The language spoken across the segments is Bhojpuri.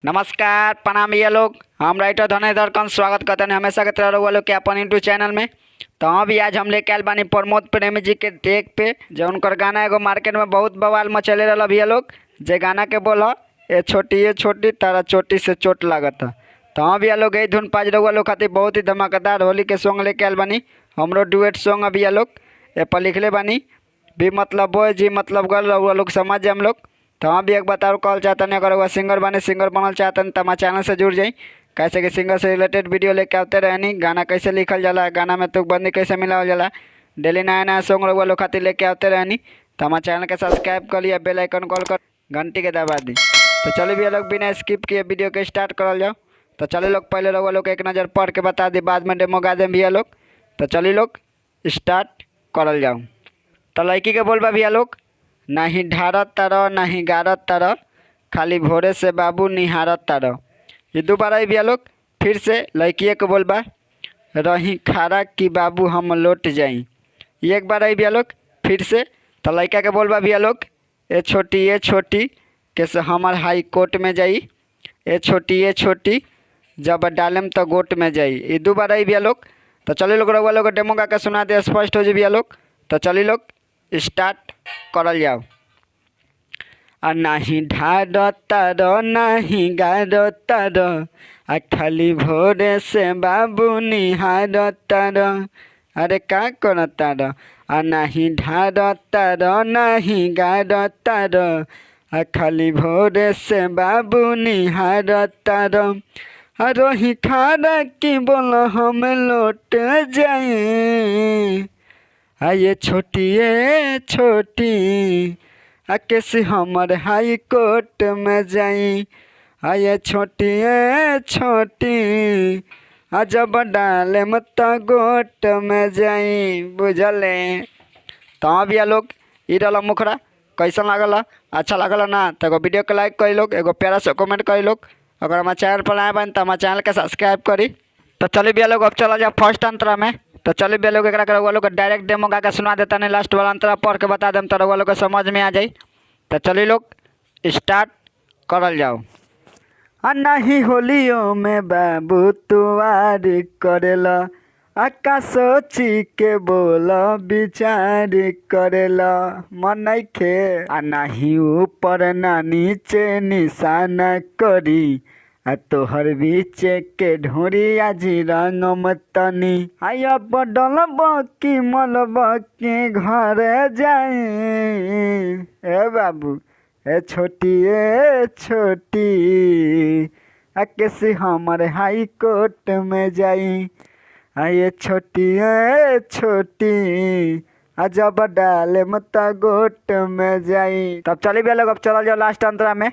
नमस्कार प्रणाम ये लोग। हम राइटर धनेधर कंस स्वागत करते हैं हमेशा की तरह रहुआ लोग के अपन यूट्यूब चैनल में। तो हाँ भी आज हम लेके आयल बानी प्रमोद प्रेमी जी के टेक पे जो उनकर गाना एगो मार्केट में बहुत बवाल मचले रहा भैया लोग। जे गाना के बोला ये छोटी तारा चोटी से चोट लागत। तो हाँ भैया लोग यही धुन पाज रहुआ लोग खातिर बहुत ही धमाकेदार होली के सॉन्ग लेके आयल बानी। हमरो डुएट सॉन्ग है भैया लोग ए पर लिखले बानी बी मतलब बॉय जी मतलब गर्ल रहुआ लोग समझ जाए हम लोग। तो हम भी एक बताओ कॉल चाहते हैं अगर वह सिंगर बने सिंगर बनल चाहते हैं तो हमारे चैनल से जुड़ जाई। कैसे कि सिंगर से रिलेटेड वीडियो लेके आते रहनी गाना कैसे लिखल जाला गाना में तुकबंदी कैसे मिलावल जाला डेली नया नया सॉन्ग रहुआ लोग खातिर लेके आते रहनी। तो हमारे चैनल के सब्सक्राइब कर लिया बेल आइकन कॉल कर घंटी के दबा दी। तो चलिए भैया लोग बिना स्किप किए वीडियो के स्टार्ट करल जाओ। तो चलिए लोग पहले रहुआ लोग एक नज़र पढ़ के बता दी बाद में डेमो गा दें भैया लोग। तो चलिए लोग स्टार्ट करल जाओ। तो लड़की के बोलबा भैया लोग नहीं ढारत तरह नहीं गारत तरह खाली भोरे से बाबू निहारत तरह। ये दोबारा ही भैया लोग फिर से लड़किए को बोलबा रही खारा कि बाबू हम लौट जाई। ये एक बार आई भैया लोग फिर से। तो लड़का के बोलबा भैया लोग ये छोटी कैसे हमार हाई कोर्ट में जाई। ये छोटी जब डालम तो गोट में जाई। ये दोबारा ही भैया लोग। तो चलिए लोग रहुआ लोग डेमो गा के सुना दे स्पष्ट हो जाए भैया लोग। तो चलिए लोग स्टार्ट करल जाओ। आ नहीं ढार तर नहीं गार तर आ खाली भोरे से बाबू निहार तर। अरे का कर तर आ नहीं ढार तर नहीं गार तर आ खाली भोरे से बाबू निहार तर। रोही खारा की बोल हम लौट जाए। ये छोटी कैसे हमर हाई कोर्ट में जाई। ये छोटी जब डाले मत गोट में जाई बुझले। तो हाँ भैया लोग ये रहा मुखरा कैसा लागला अच्छा लागला ना तो एगो वीडियो के लाइक करी लोग एगो प्यारा से कमेंट करी लोग। अगर हमारे चैनल पर आए बन तो हमारे चैनल के सब्सक्राइब करी। तो चलिए भैया लोग अब चला जाए फर्स्ट अंतरा में। तो चलिए भैया लोग एक रहुआ लोग डायरेक्ट डेमो गा के सुना देता नहीं लास्ट वाला अंतरा पढ़ के बता दें तो रहुआ लोग को समझ में आ जाए। तो चलिए लोग स्टार्ट करल जाओ। नहीं होलियो में बाबू तुआर करेला आका सोची के बोल विचार करेला मन नहीं खे नहीं ऊपर ना नीचे निशाना करी तोहर बीच के ढोरी आज रंगम तनी आया बडलब की मलब के घर जाए। ए बाबू ए छोटी कैसे हमारे हाई कोर्ट में जाई। ये छोटी जब डाले मत गोट में जाई। तब चलिए भैया लोग अब चल जाओ लास्ट अंतरा में।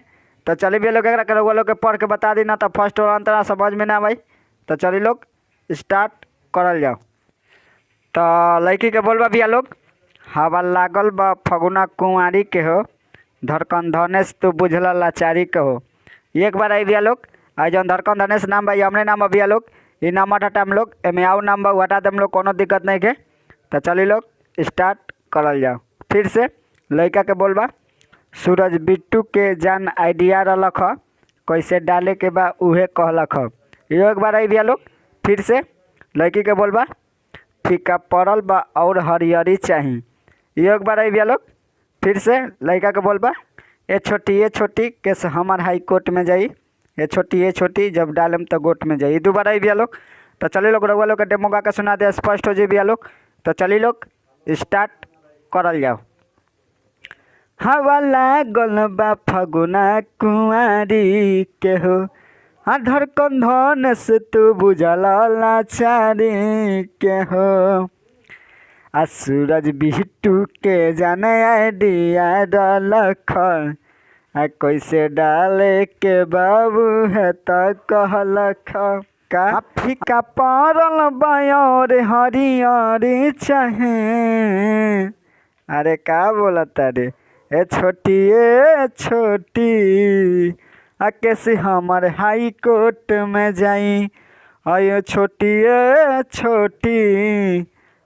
तो चलिए भैया लोग एक रहुआ लोग के पढ़ के बता दी ना तो फर्स्ट वाला अंतरा समझ में ना भाई। तो चलिए लोग स्टार्ट करल जाओ। तो लड़की के बोलबा भैया लोग हवा लागल बा फगुना कुंवारी के हो धड़कन धनेश तू बुझला लाचारी के हो। एक बार आई भैया लोग आई जौन धड़कन धनेश नाम भाई हमने नाम भैया लोग ये नाम हटा हम लोग एम आउ नाम बा हटा दे हम लोग कोनो दिक्कत नहीं के। तो चलिए लोग स्टार्ट करल जाओ। फिर से लड़का के बोलबा सूरज बिट्टू के जान आइडिया रलख कैसे डाले के बा उहे कहलख। ये एक बार आई भैया लोग फिर से लड़की के बोलबा फीका पड़ल बा और हरियरी चाही। ये एक बार आई भैया लोग फिर से लड़का के बोलबा ये छोटी कैसे हमार हाई कोर्ट में जाई। ये छोटी जब डालम तो गोट में जाई। दोबारा आई भैया लोग। तो चलिए लोग रहुआ लोग के डेमो गा के सुना दे स्पष्ट हो जाए भैया लोग। तो चलिए लोग स्टार्ट करल जाओ। हवा लागल बा फगुना कुंवारी के हो धड़कन धन से तू बुझला लाचारी के हो। सूरज बिट्टू के जाने आइडिया रलख कैसे डाले के बाबू है तो कहलख का फीका पड़ल बयोर हरियरी चाहे। अरे का बोलता रे ए छोटी कैसे हमारे हाई कोर्ट में जाई। ये छोटी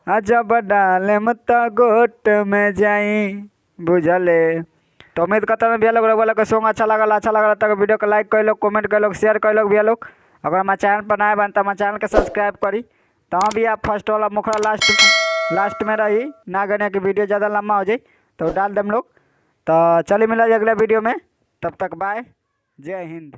जब डाले मत गोट में जाई बुझले। तो उम्मीद करता हूँ भैया लोग रउआ लोग के सॉन्ग अच्छा लगा तो वीडियो को लाइक कर लो, कमेंट कर लो, शेयर कर लो भैया लोग। अगर हमारे चैनल पर नए बन तो हमारे चैनल के सब्सक्राइब करी। तो हाँ भैया फर्स्ट वाला मुखड़ा लास्ट में रही ना गने की वीडियो ज़्यादा लंबा हो जाए तो डाल देम लोग। तो चलिए मिला अगले वीडियो में, तब तक बाय, जय हिंद।